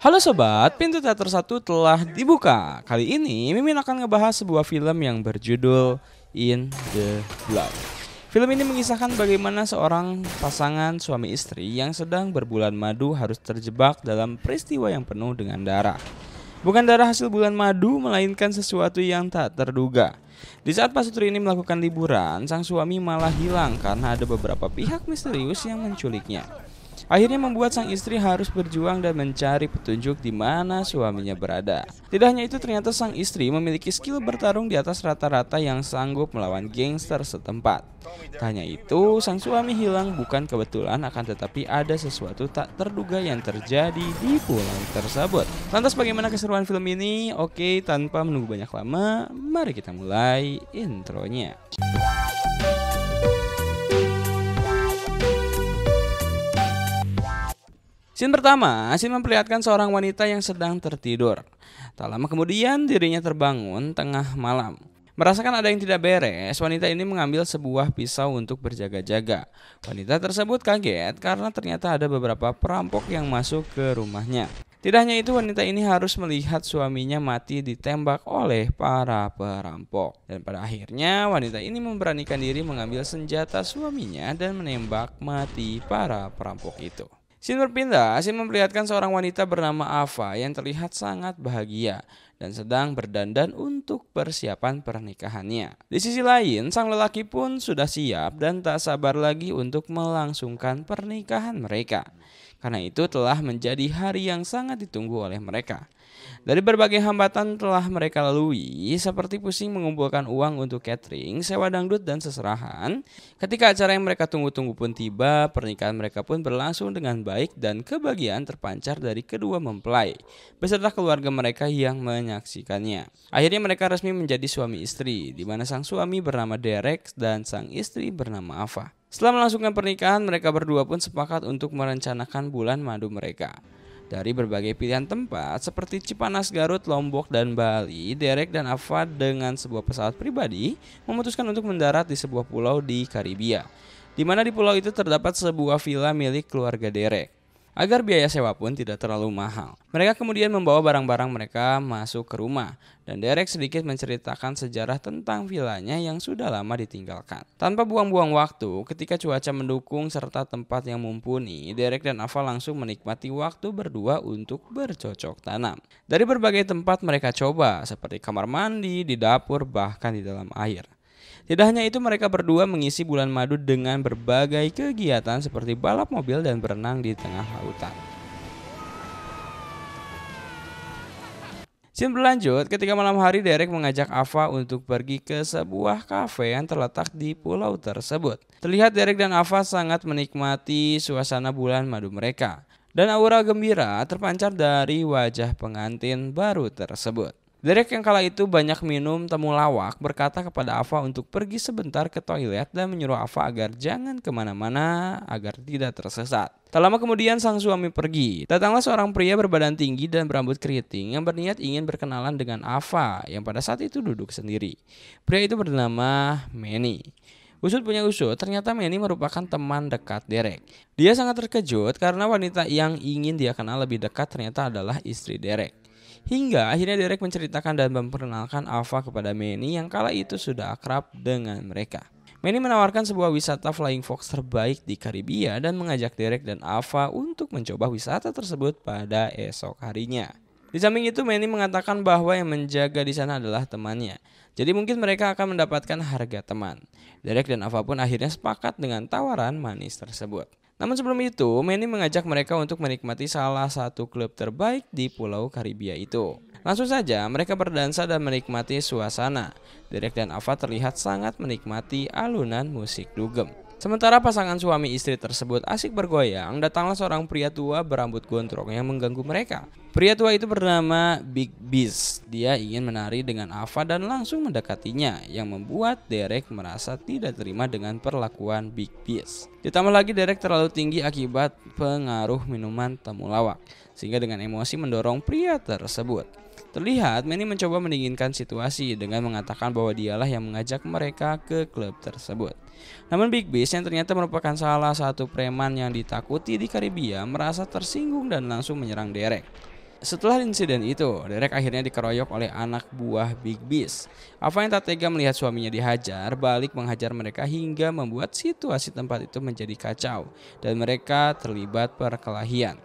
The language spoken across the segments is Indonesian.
Halo sobat, pintu teater satu telah dibuka. Kali ini Mimin akan ngebahas sebuah film yang berjudul In the Blood. Film ini mengisahkan bagaimana seorang pasangan suami istri yang sedang berbulan madu harus terjebak dalam peristiwa yang penuh dengan darah. Bukan darah hasil bulan madu, melainkan sesuatu yang tak terduga. Di saat pasutri ini melakukan liburan, sang suami malah hilang karena ada beberapa pihak misterius yang menculiknya. Akhirnya membuat sang istri harus berjuang dan mencari petunjuk di mana suaminya berada. Tidak hanya itu, ternyata sang istri memiliki skill bertarung di atas rata-rata yang sanggup melawan gangster setempat. Tak hanya itu, sang suami hilang bukan kebetulan, akan tetapi ada sesuatu tak terduga yang terjadi di pulau tersebut. Lantas bagaimana keseruan film ini? Oke, tanpa menunggu banyak lama, mari kita mulai intronya. Scene pertama, scene memperlihatkan seorang wanita yang sedang tertidur. Tak lama kemudian dirinya terbangun tengah malam. Merasakan ada yang tidak beres, wanita ini mengambil sebuah pisau untuk berjaga-jaga. Wanita tersebut kaget karena ternyata ada beberapa perampok yang masuk ke rumahnya. Tidak hanya itu, wanita ini harus melihat suaminya mati ditembak oleh para perampok. Dan pada akhirnya wanita ini memberanikan diri mengambil senjata suaminya dan menembak mati para perampok itu. Scene berpindah, scene memperlihatkan seorang wanita bernama Ava yang terlihat sangat bahagia dan sedang berdandan untuk persiapan pernikahannya. Di sisi lain, sang lelaki pun sudah siap dan tak sabar lagi untuk melangsungkan pernikahan mereka. Karena itu telah menjadi hari yang sangat ditunggu oleh mereka. Dari berbagai hambatan telah mereka lalui, seperti pusing mengumpulkan uang untuk catering, sewa dangdut, dan seserahan. Ketika acara yang mereka tunggu-tunggu pun tiba, pernikahan mereka pun berlangsung dengan baik dan kebahagiaan terpancar dari kedua mempelai, beserta keluarga mereka yang menyaksikannya. Akhirnya mereka resmi menjadi suami istri, di mana sang suami bernama Derek dan sang istri bernama Ava. Setelah melangsungkan pernikahan, mereka berdua pun sepakat untuk merencanakan bulan madu mereka. Dari berbagai pilihan tempat seperti Cipanas, Garut, Lombok, dan Bali, Derek dan Ava dengan sebuah pesawat pribadi memutuskan untuk mendarat di sebuah pulau di Karibia, di mana di pulau itu terdapat sebuah villa milik keluarga Derek. Agar biaya sewa pun tidak terlalu mahal, mereka kemudian membawa barang-barang mereka masuk ke rumah, dan Derek sedikit menceritakan sejarah tentang villanya yang sudah lama ditinggalkan. Tanpa buang-buang waktu, ketika cuaca mendukung serta tempat yang mumpuni, Derek dan Ava langsung menikmati waktu berdua untuk bercocok tanam. Dari berbagai tempat mereka coba, seperti kamar mandi, di dapur, bahkan di dalam air. Tidak hanya itu, mereka berdua mengisi bulan madu dengan berbagai kegiatan seperti balap mobil dan berenang di tengah lautan. Scene berlanjut ketika malam hari, Derek mengajak Ava untuk pergi ke sebuah kafe yang terletak di pulau tersebut. Terlihat Derek dan Ava sangat menikmati suasana bulan madu mereka, dan aura gembira terpancar dari wajah pengantin baru tersebut. Derek yang kala itu banyak minum temulawak berkata kepada Ava untuk pergi sebentar ke toilet dan menyuruh Ava agar jangan kemana-mana agar tidak tersesat. Tak lama kemudian sang suami pergi. Datanglah seorang pria berbadan tinggi dan berambut keriting yang berniat ingin berkenalan dengan Ava yang pada saat itu duduk sendiri. Pria itu bernama Manny. Usut punya usut, ternyata Manny merupakan teman dekat Derek. Dia sangat terkejut karena wanita yang ingin dia kenal lebih dekat ternyata adalah istri Derek. Hingga akhirnya Derek menceritakan dan memperkenalkan Ava kepada Manny yang kala itu sudah akrab dengan mereka. Manny menawarkan sebuah wisata flying fox terbaik di Karibia dan mengajak Derek dan Ava untuk mencoba wisata tersebut pada esok harinya. Di samping itu, Manny mengatakan bahwa yang menjaga di sana adalah temannya. Jadi mungkin mereka akan mendapatkan harga teman. Derek dan Ava pun akhirnya sepakat dengan tawaran manis tersebut. Namun sebelum itu, Manny mengajak mereka untuk menikmati salah satu klub terbaik di pulau Karibia itu. Langsung saja mereka berdansa dan menikmati suasana. Derek dan Ava terlihat sangat menikmati alunan musik dugem. Sementara pasangan suami istri tersebut asik bergoyang, datanglah seorang pria tua berambut gondrong yang mengganggu mereka. Pria tua itu bernama Big Biz. Dia ingin menari dengan Ava dan langsung mendekatinya, yang membuat Derek merasa tidak terima dengan perlakuan Big Biz. Ditambah lagi Derek terlalu tinggi akibat pengaruh minuman temulawak, sehingga dengan emosi mendorong pria tersebut. Terlihat Manny mencoba mendinginkan situasi dengan mengatakan bahwa dialah yang mengajak mereka ke klub tersebut. Namun Big Biz yang ternyata merupakan salah satu preman yang ditakuti di Karibia merasa tersinggung dan langsung menyerang Derek. Setelah insiden itu, Derek akhirnya dikeroyok oleh anak buah Big Beast. Ava yang tak tega melihat suaminya dihajar, balik menghajar mereka hingga membuat situasi tempat itu menjadi kacau dan mereka terlibat perkelahian.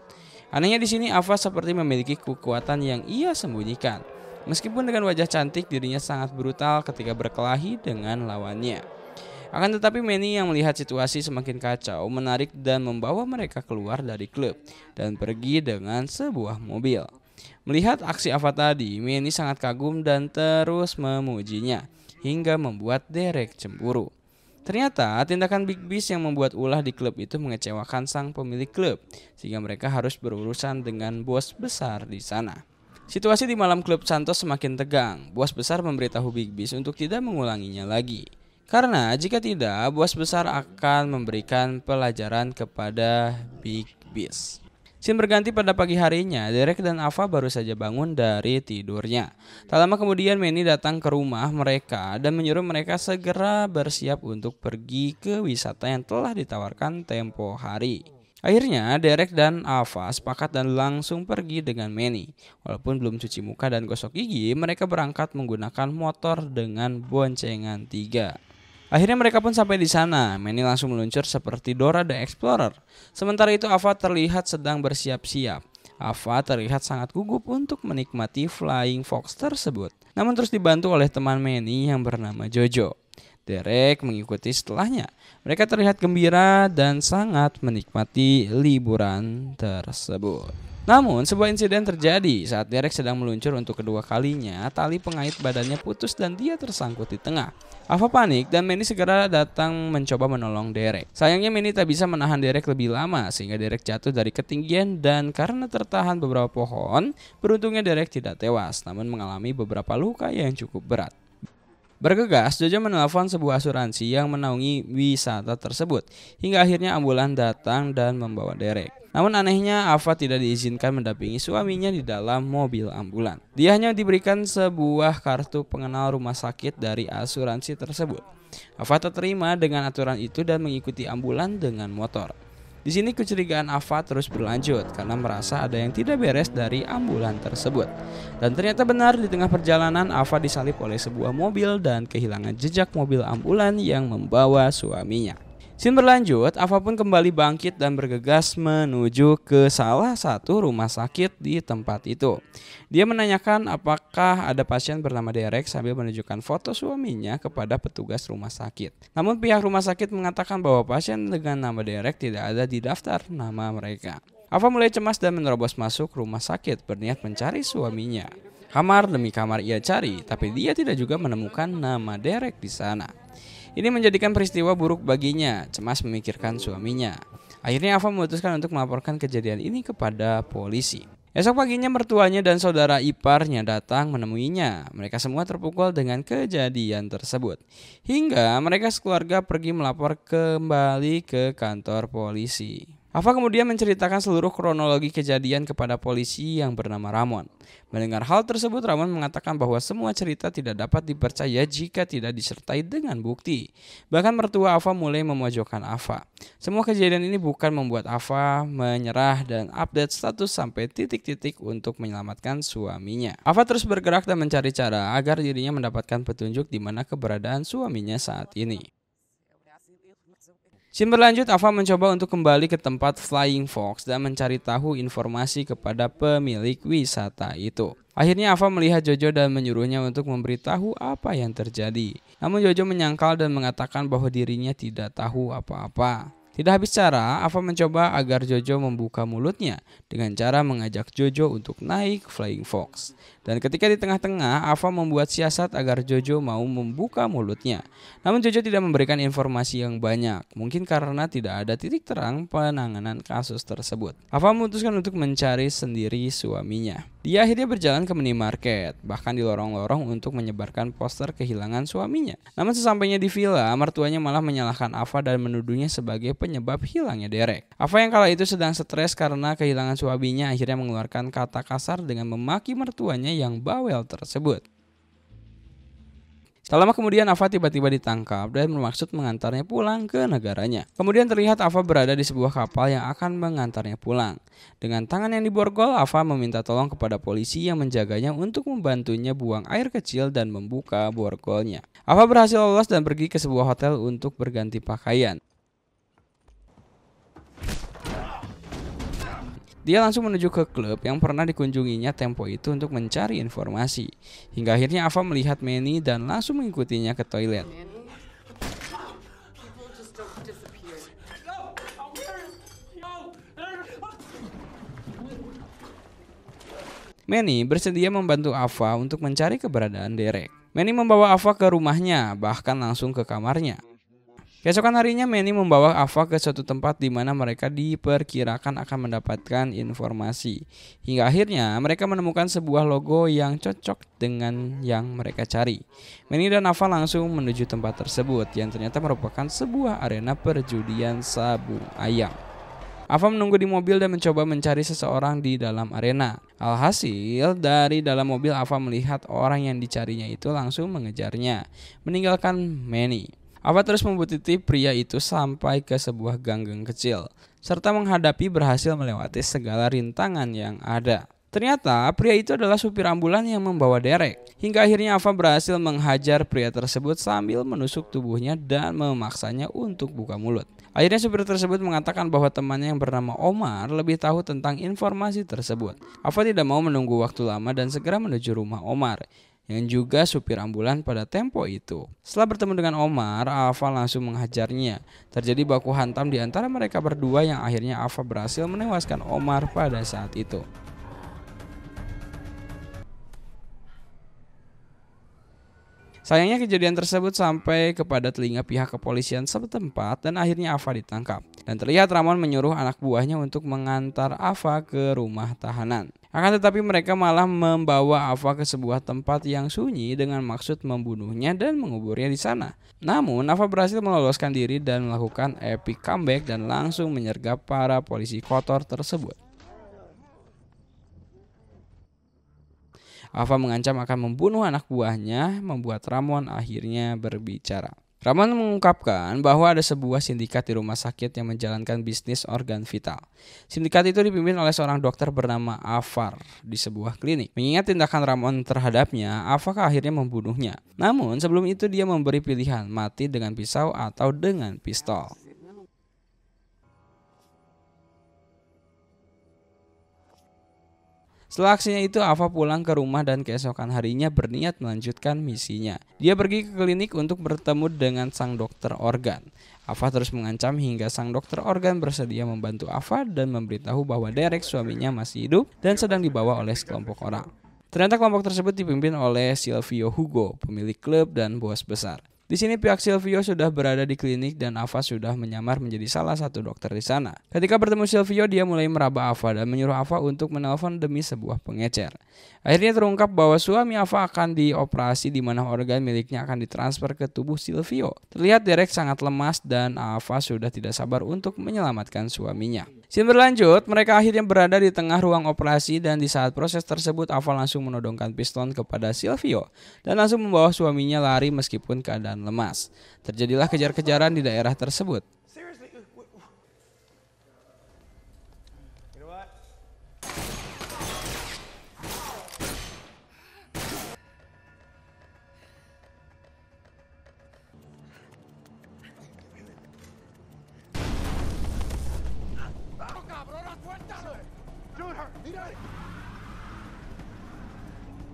Anehnya di sini Ava seperti memiliki kekuatan yang ia sembunyikan. Meskipun dengan wajah cantik, dirinya sangat brutal ketika berkelahi dengan lawannya. Akan tetapi Manny yang melihat situasi semakin kacau menarik dan membawa mereka keluar dari klub dan pergi dengan sebuah mobil. Melihat aksi Ava tadi, Manny sangat kagum dan terus memujinya hingga membuat Derek cemburu. Ternyata tindakan Big Beast yang membuat ulah di klub itu mengecewakan sang pemilik klub sehingga mereka harus berurusan dengan bos besar di sana. Situasi di malam klub Santos semakin tegang. Bos besar memberitahu Big Beast untuk tidak mengulanginya lagi. Karena jika tidak, bos besar akan memberikan pelajaran kepada Big Beast. Scene berganti pada pagi harinya, Derek dan Ava baru saja bangun dari tidurnya. Tak lama kemudian Manny datang ke rumah mereka dan menyuruh mereka segera bersiap untuk pergi ke wisata yang telah ditawarkan tempo hari. Akhirnya Derek dan Ava sepakat dan langsung pergi dengan Manny. Walaupun belum cuci muka dan gosok gigi, mereka berangkat menggunakan motor dengan boncengan 3. Akhirnya mereka pun sampai di sana. Manny langsung meluncur seperti Dora the Explorer. Sementara itu Ava terlihat sedang bersiap-siap. Ava terlihat sangat gugup untuk menikmati Flying Fox tersebut. Namun terus dibantu oleh teman Manny yang bernama Jojo. Derek mengikuti setelahnya. Mereka terlihat gembira dan sangat menikmati liburan tersebut. Namun sebuah insiden terjadi saat Derek sedang meluncur untuk kedua kalinya. Tali pengait badannya putus dan dia tersangkut di tengah. Ava panik dan Manny segera datang mencoba menolong Derek. Sayangnya Manny tak bisa menahan Derek lebih lama sehingga Derek jatuh dari ketinggian dan karena tertahan beberapa pohon, beruntungnya Derek tidak tewas namun mengalami beberapa luka yang cukup berat. Bergegas, Jojo menelpon sebuah asuransi yang menaungi wisata tersebut hingga akhirnya ambulan datang dan membawa Derek. Namun anehnya Ava tidak diizinkan mendampingi suaminya di dalam mobil ambulan. Dia hanya diberikan sebuah kartu pengenal rumah sakit dari asuransi tersebut. Ava tak terima dengan aturan itu dan mengikuti ambulan dengan motor. Di sini kecurigaan Ava terus berlanjut karena merasa ada yang tidak beres dari ambulan tersebut. Dan ternyata benar, di tengah perjalanan Ava disalip oleh sebuah mobil dan kehilangan jejak mobil ambulan yang membawa suaminya. Scene berlanjut, Ava pun kembali bangkit dan bergegas menuju ke salah satu rumah sakit di tempat itu. Dia menanyakan apakah ada pasien bernama Derek sambil menunjukkan foto suaminya kepada petugas rumah sakit. Namun pihak rumah sakit mengatakan bahwa pasien dengan nama Derek tidak ada di daftar nama mereka. Ava mulai cemas dan menerobos masuk rumah sakit berniat mencari suaminya. Kamar demi kamar ia cari, tapi dia tidak juga menemukan nama Derek di sana. Ini menjadikan peristiwa buruk baginya, cemas memikirkan suaminya. Akhirnya Ava memutuskan untuk melaporkan kejadian ini kepada polisi. Esok paginya mertuanya dan saudara iparnya datang menemuinya. Mereka semua terpukul dengan kejadian tersebut. Hingga mereka sekeluarga pergi melapor kembali ke kantor polisi. Ava kemudian menceritakan seluruh kronologi kejadian kepada polisi yang bernama Ramon. Mendengar hal tersebut, Ramon mengatakan bahwa semua cerita tidak dapat dipercaya jika tidak disertai dengan bukti. Bahkan mertua Ava mulai memojokkan Ava. Semua kejadian ini bukan membuat Ava menyerah dan update status sampai titik-titik untuk menyelamatkan suaminya. Ava terus bergerak dan mencari cara agar dirinya mendapatkan petunjuk di mana keberadaan suaminya saat ini. Scene berlanjut, Ava mencoba untuk kembali ke tempat Flying Fox dan mencari tahu informasi kepada pemilik wisata itu. Akhirnya Ava melihat Jojo dan menyuruhnya untuk memberitahu apa yang terjadi. Namun Jojo menyangkal dan mengatakan bahwa dirinya tidak tahu apa-apa. Tidak habis cara, Ava mencoba agar Jojo membuka mulutnya dengan cara mengajak Jojo untuk naik Flying Fox. Dan ketika di tengah-tengah, Ava membuat siasat agar Jojo mau membuka mulutnya. Namun Jojo tidak memberikan informasi yang banyak, mungkin karena tidak ada titik terang penanganan kasus tersebut. Ava memutuskan untuk mencari sendiri suaminya. Dia akhirnya berjalan ke minimarket, bahkan di lorong-lorong untuk menyebarkan poster kehilangan suaminya. Namun sesampainya di villa, mertuanya malah menyalahkan Ava dan menuduhnya sebagai penyebab hilangnya Derek. Ava yang kala itu sedang stres karena kehilangan suaminya akhirnya mengeluarkan kata kasar dengan memaki mertuanya yang bawel tersebut. Tak lama kemudian Ava tiba-tiba ditangkap dan bermaksud mengantarnya pulang ke negaranya. Kemudian terlihat Ava berada di sebuah kapal yang akan mengantarnya pulang. Dengan tangan yang diborgol, Ava meminta tolong kepada polisi yang menjaganya untuk membantunya buang air kecil dan membuka borgolnya. Ava berhasil lolos dan pergi ke sebuah hotel untuk berganti pakaian. Dia langsung menuju ke klub yang pernah dikunjunginya tempo itu untuk mencari informasi. Hingga akhirnya Ava melihat Manny dan langsung mengikutinya ke toilet. Manny bersedia membantu Ava untuk mencari keberadaan Derek. Manny membawa Ava ke rumahnya, bahkan langsung ke kamarnya. Keesokan harinya Manny membawa Ava ke suatu tempat di mana mereka diperkirakan akan mendapatkan informasi. Hingga akhirnya mereka menemukan sebuah logo yang cocok dengan yang mereka cari. Manny dan Ava langsung menuju tempat tersebut yang ternyata merupakan sebuah arena perjudian sabung ayam. Ava menunggu di mobil dan mencoba mencari seseorang di dalam arena. Alhasil, dari dalam mobil Ava melihat orang yang dicarinya itu langsung mengejarnya, meninggalkan Manny. Ava terus membuntuti pria itu sampai ke sebuah ganggang kecil, serta menghadapi berhasil melewati segala rintangan yang ada. Ternyata pria itu adalah supir ambulan yang membawa Derek. Hingga akhirnya Ava berhasil menghajar pria tersebut sambil menusuk tubuhnya dan memaksanya untuk buka mulut. Akhirnya supir tersebut mengatakan bahwa temannya yang bernama Omar lebih tahu tentang informasi tersebut. Ava tidak mau menunggu waktu lama dan segera menuju rumah Omar, yang juga supir ambulan pada tempo itu. Setelah bertemu dengan Omar, Ava langsung menghajarnya. Terjadi baku hantam di antara mereka berdua yang akhirnya Ava berhasil menewaskan Omar pada saat itu. Sayangnya kejadian tersebut sampai kepada telinga pihak kepolisian setempat dan akhirnya Ava ditangkap. Dan terlihat Ramon menyuruh anak buahnya untuk mengantar Ava ke rumah tahanan. Akan tetapi mereka malah membawa Ava ke sebuah tempat yang sunyi dengan maksud membunuhnya dan menguburnya di sana. Namun Ava berhasil meloloskan diri dan melakukan epic comeback dan langsung menyergap para polisi kotor tersebut. Ava mengancam akan membunuh anak buahnya, membuat Ramon akhirnya berbicara. Ramon mengungkapkan bahwa ada sebuah sindikat di rumah sakit yang menjalankan bisnis organ vital. Sindikat itu dipimpin oleh seorang dokter bernama Avar di sebuah klinik. Mengingat tindakan Ramon terhadapnya, Ava akhirnya membunuhnya. Namun sebelum itu dia memberi pilihan mati dengan pisau atau dengan pistol. Setelah aksinya itu, Ava pulang ke rumah dan keesokan harinya berniat melanjutkan misinya. Dia pergi ke klinik untuk bertemu dengan sang dokter organ. Ava terus mengancam hingga sang dokter organ bersedia membantu Ava dan memberitahu bahwa Derek suaminya masih hidup dan sedang dibawa oleh sekelompok orang. Ternyata kelompok tersebut dipimpin oleh Silvio Hugo, pemilik klub dan bos besar. Di sini pihak Silvio sudah berada di klinik dan Ava sudah menyamar menjadi salah satu dokter di sana. Ketika bertemu Silvio, dia mulai meraba Ava dan menyuruh Ava untuk menelpon demi sebuah pengecer. Akhirnya terungkap bahwa suami Ava akan dioperasi di mana organ miliknya akan ditransfer ke tubuh Silvio. Terlihat Derek sangat lemas dan Ava sudah tidak sabar untuk menyelamatkan suaminya. Scene berlanjut, mereka akhirnya berada di tengah ruang operasi dan di saat proses tersebut Ava langsung menodongkan piston kepada Silvio dan langsung membawa suaminya lari meskipun keadaan lemas. Terjadilah kejar-kejaran di daerah tersebut.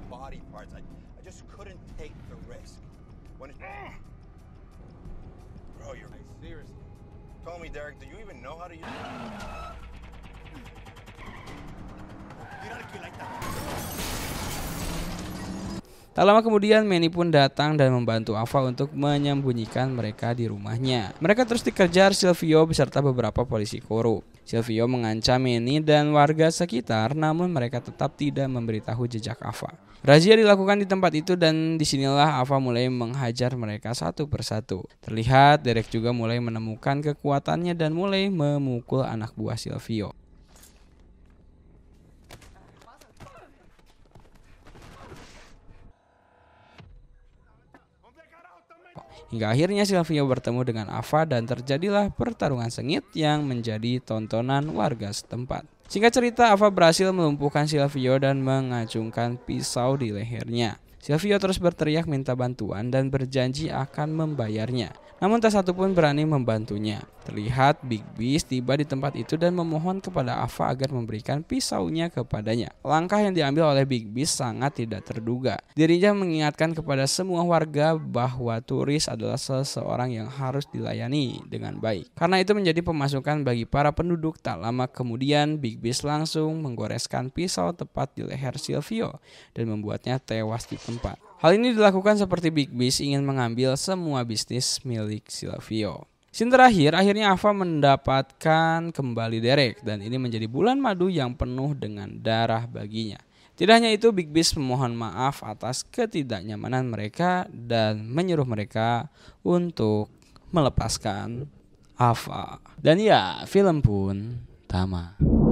Body parts. I just couldn't take the risk. When it... Bro, you're seriously. Tell me, Derek, do you even know how to use it? You gotta kill like that. Tak lama kemudian Manny pun datang dan membantu Ava untuk menyembunyikan mereka di rumahnya. Mereka terus dikejar Silvio beserta beberapa polisi korup. Silvio mengancam Manny dan warga sekitar, namun mereka tetap tidak memberitahu jejak Ava. Razia dilakukan di tempat itu dan disinilah Ava mulai menghajar mereka satu persatu. Terlihat Derek juga mulai menemukan kekuatannya dan mulai memukul anak buah Silvio. Hingga akhirnya Silvio bertemu dengan Ava dan terjadilah pertarungan sengit yang menjadi tontonan warga setempat. Singkat cerita, Ava berhasil melumpuhkan Silvio dan mengacungkan pisau di lehernya. Silvio terus berteriak minta bantuan dan berjanji akan membayarnya. Namun tak satu pun berani membantunya. Terlihat Big Beast tiba di tempat itu dan memohon kepada Ava agar memberikan pisaunya kepadanya. Langkah yang diambil oleh Big Beast sangat tidak terduga. Dirinya mengingatkan kepada semua warga bahwa turis adalah seseorang yang harus dilayani dengan baik. Karena itu menjadi pemasukan bagi para penduduk. Tak lama kemudian Big Beast langsung menggoreskan pisau tepat di leher Silvio dan membuatnya tewas di tempat. Hal ini dilakukan seperti Big Beast ingin mengambil semua bisnis milik Silvio. Scene terakhir, akhirnya Ava mendapatkan kembali Derek dan ini menjadi bulan madu yang penuh dengan darah baginya. Tidak hanya itu, Big Beast memohon maaf atas ketidaknyamanan mereka dan menyuruh mereka untuk melepaskan Ava. Dan ya, film pun tamat.